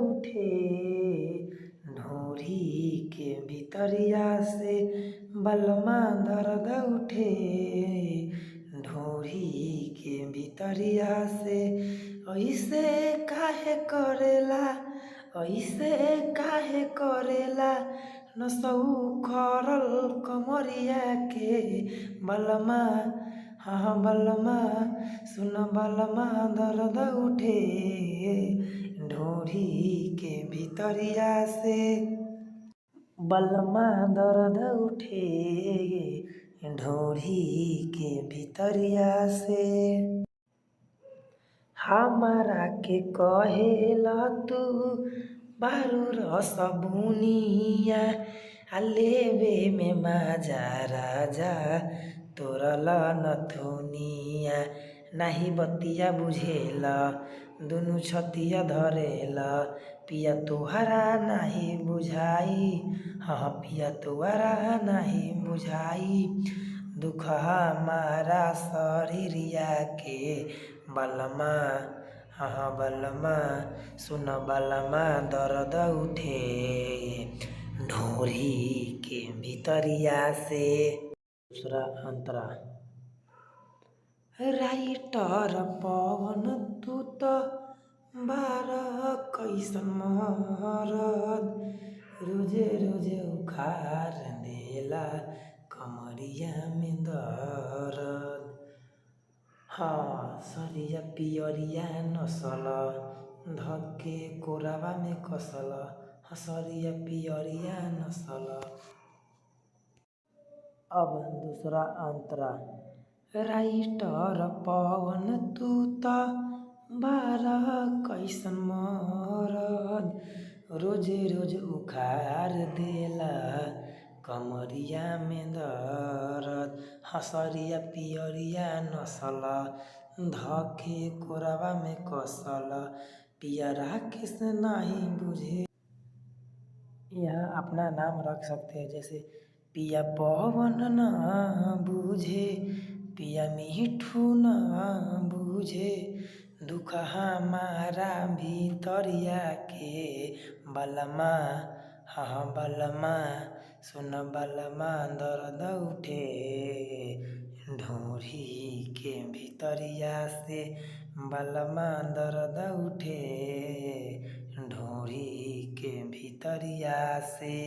उठे ढोरी के भितरिया से बलमा दर्द उठे ढोरी के भितरिया से। ऐसे काहे करेला ऐसे काहे करेला नसौ खरल कमरिया के बलमा। हाँ बलमा सुन बलमा दर्द उठे ढोरी के भितरिया से बलमा दर्द उठे ढोरी के भितरिया से। हमारा के कहेला तू बारू रस बुनिया लेवे में माजा राजा तोरल नथुनिया। नाही बतिया बुझेला दुनु छतिया धरेला पिया तोहरा नाही बुझाई। हाँ पिया तोहरा नाही बुझाई दुख हमारा शरीरिया के बलमा। हाँ बलमा सुन बलमा दर्द उठे ढोरी के भितरिया से। दूसरा अंतरा राइटर पवन तू तो बारह कैसन मरद रोजे रोजे उखार देला कमरिया में दर्द। हाँ सरिया पियरिया नसल धके कोरावा में कसल सरिया पियरिया नसल। अब दूसरा अंतरा राइटर पवन तू तो बारह कैसन मरद रोजे रोज उखार देला कमरिया में दर्द। हसरिया पियरिया नसल धके कोरावा में कसल पिया राकेश नहीं बुझे। यहाँ अपना नाम रख सकते हैं जैसे पिया पवन न बुझे पिया मिठू न बुझे दुख हमारा भितरिया के बलमा। हाँ बलमा सुन बलमा दर्द उठे ढोरी के भितरिया से बलमा दर्द उठे ढोरी के भितरिया से।